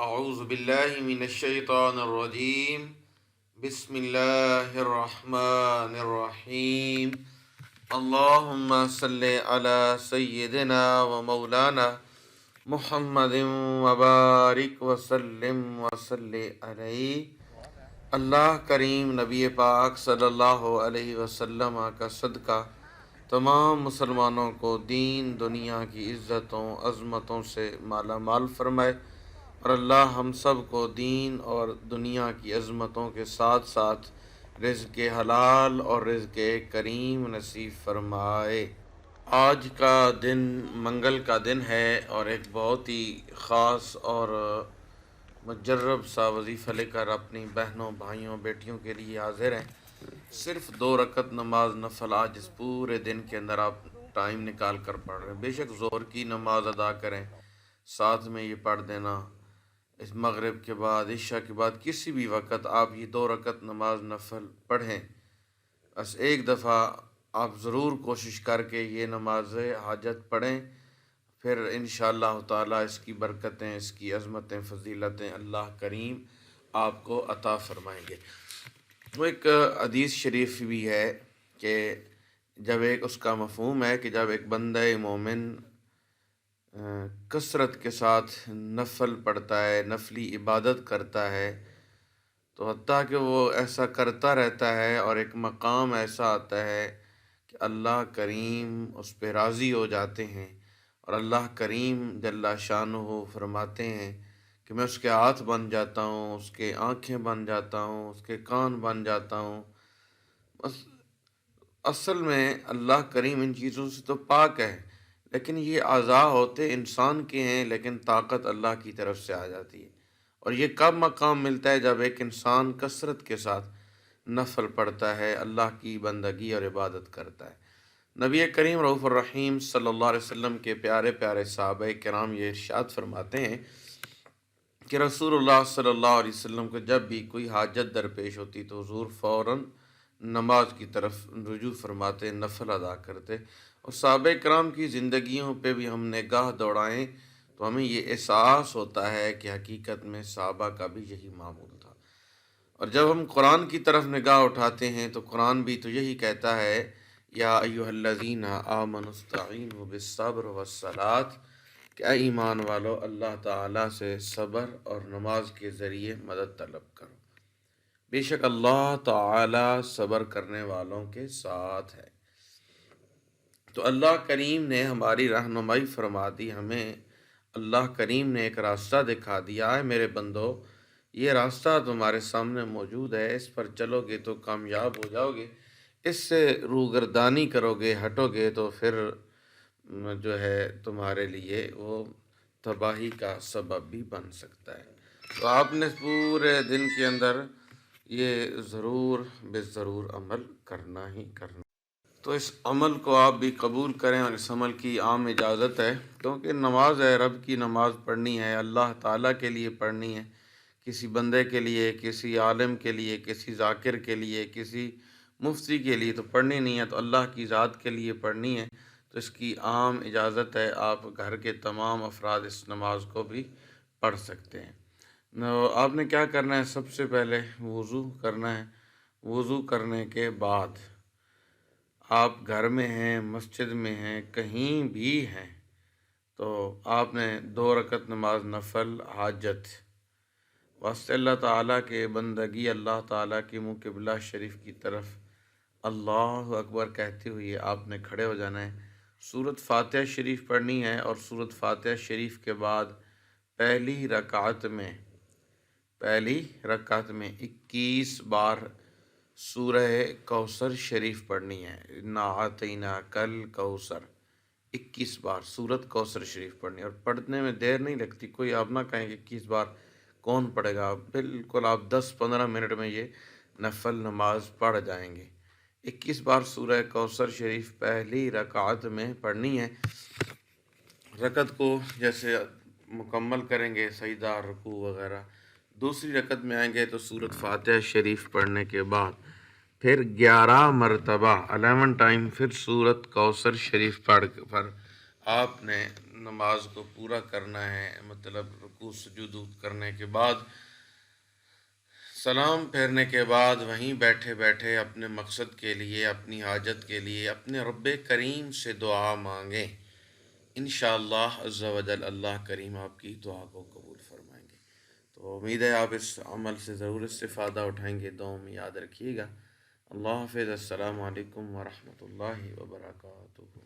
اعوذ باللہ من الشیطان الرجیم بسم اللہ الرحمن الرحیم اللہم صلی علی سیدنا و مولانا محمد وبارک وسلم وصلی علیہ۔ اللہ کریم نبی پاک صلی اللہ علیہ وسلم کا صدقہ تمام مسلمانوں کو دین دنیا کی عزتوں عظمتوں سے مالا مال فرمائے، اور اللہ ہم سب کو دین اور دنیا کی عظمتوں کے ساتھ ساتھ رزق حلال اور رزق کریم نصیب فرمائے۔ آج کا دن منگل کا دن ہے اور ایک بہت ہی خاص اور مجرب سا وظیفہ لے کر اپنی بہنوں بھائیوں بیٹیوں کے لیے حاضر ہیں۔ صرف 2 رکعت نماز نفل آج اس پورے دن کے اندر آپ ٹائم نکال کر پڑھ رہے ہیں۔ بے شک ظہر کی نماز ادا کریں، ساتھ میں یہ پڑھ دینا، اس مغرب کے بعد عشاء کے بعد کسی بھی وقت آپ یہ 2 رکعت نماز نفل پڑھیں۔ بس ایک دفعہ آپ ضرور کوشش کر کے یہ نماز حاجت پڑھیں، پھر انشاءاللہ تعالی اس کی برکتیں، اس کی عظمتیں، فضیلتیں اللہ کریم آپ کو عطا فرمائیں گے۔ وہ ایک حدیث شریف بھی ہے کہ جب ایک اس کا مفہوم ہے کہ جب ایک بندہ مومن کثرت کے ساتھ نفل پڑھتا ہے، نفلی عبادت کرتا ہے، تو حتیٰ کہ وہ ایسا کرتا رہتا ہے اور ایک مقام ایسا آتا ہے کہ اللہ کریم اس پہ راضی ہو جاتے ہیں، اور اللہ کریم جل شانہ فرماتے ہیں کہ میں اس کے ہاتھ بن جاتا ہوں، اس کے آنکھیں بن جاتا ہوں، اس کے کان بن جاتا ہوں۔ بس اصل میں اللہ کریم ان چیزوں سے تو پاک ہے، لیکن یہ اعضاء ہوتے انسان کے ہیں، لیکن طاقت اللہ کی طرف سے آ جاتی ہے۔ اور یہ کب مقام ملتا ہے؟ جب ایک انسان کثرت کے ساتھ نفل پڑھتا ہے، اللہ کی بندگی اور عبادت کرتا ہے۔ نبی کریم رؤوف الرحیم صلی اللہ علیہ وسلم کے پیارے پیارے صحابہ کرام یہ ارشاد فرماتے ہیں کہ رسول اللہ صلی اللہ علیہ وسلم کو جب بھی کوئی حاجت درپیش ہوتی تو حضور فوراً نماز کی طرف رجوع فرماتے، نفل ادا کرتے، اور صحابہ کرام کی زندگیوں پہ بھی ہم نگاہ دوڑائیں تو ہمیں یہ احساس ہوتا ہے کہ حقیقت میں صحابہ کا بھی یہی معمول تھا۔ اور جب ہم قرآن کی طرف نگاہ اٹھاتے ہیں تو قرآن بھی تو یہی کہتا ہے، یا ایھا الذین آمنوا استعینوا بالصبر والصلاۃ، کہ اے ایمان والو اللہ تعالیٰ سے صبر اور نماز کے ذریعے مدد طلب کرو، بے شک اللہ تعالیٰ صبر کرنے والوں کے ساتھ ہے۔ تو اللہ کریم نے ہماری رہنمائی فرما دی، ہمیں اللہ کریم نے ایک راستہ دکھا دیا ہے، میرے بندو یہ راستہ تمہارے سامنے موجود ہے، اس پر چلو گے تو کامیاب ہو جاؤ گے، اس سے روگردانی کرو گے، ہٹو گے تو پھر جو ہے تمہارے لیے وہ تباہی کا سبب بھی بن سکتا ہے۔ تو آپ نے پورے دن کے اندر یہ ضرور بے ضرور عمل کرنا ہی کرنا۔ تو اس عمل کو آپ بھی قبول کریں، اور اس عمل کی عام اجازت ہے، کیونکہ نماز ہے، رب کی نماز پڑھنی ہے، اللہ تعالیٰ کے لیے پڑھنی ہے، کسی بندے کے لیے، کسی عالم کے لیے، کسی ذاکر کے لیے، کسی مفتی کے لیے تو پڑھنی نہیں ہے، تو اللہ کی ذات کے لیے پڑھنی ہے۔ تو اس کی عام اجازت ہے، آپ گھر کے تمام افراد اس نماز کو بھی پڑھ سکتے ہیں۔ آپ نے کیا کرنا ہے؟ سب سے پہلے وضو کرنا ہے۔ وضو کرنے کے بعد آپ گھر میں ہیں، مسجد میں ہیں، کہیں بھی ہیں، تو آپ نے 2 رکعت نماز نفل حاجت واسطے اللہ تعالیٰ کے بندگی، اللہ تعالیٰ کی منہ قبلہ شریف کی طرف اللہ اکبر کہتے ہوئے آپ نے کھڑے ہو جانا ہے، سورۃ فاتحہ شریف پڑھنی ہے، اور سورۃ فاتحہ شریف کے بعد پہلی رکعت میں 21 بار سورہ کوثر شریف پڑھنی ہے، انا اعطیناک الکوثر، 21 بار سورۃ کوثر شریف پڑھنی ہے، اور پڑھنے میں دیر نہیں لگتی، کوئی آپ نہ کہیں کہ 21 بار کون پڑھے گا، بالکل آپ 10-15 منٹ میں یہ نفل نماز پڑھ جائیں گے۔ 21 بار سورہ کوثر شریف پہلی رکعت میں پڑھنی ہے۔ رکعت کو جیسے مکمل کریں گے، سجدہ رکوع وغیرہ، دوسری رکعت میں آئیں گے تو سورۃ فاتحہ شریف پڑھنے کے بعد پھر 11 مرتبہ 11 ٹائم پھر سورۃ کوثر شریف پڑھ کر آپ نے نماز کو پورا کرنا ہے، مطلب رکوع سجود کرنے کے بعد، سلام پھیرنے کے بعد وہیں بیٹھے بیٹھے اپنے مقصد کے لیے، اپنی حاجت کے لیے اپنے رب کریم سے دعا مانگیں، انشاءاللہ عز و جل اللہ کریم آپ کی دعا کو قبول فرمائیں گے۔ تو امید ہے آپ اس عمل سے ضرور استفادہ اٹھائیں گے، دعاؤں میں یاد رکھیے گا۔ اللہ حافظ، السلام علیکم ورحمۃ اللہ وبرکاتہ۔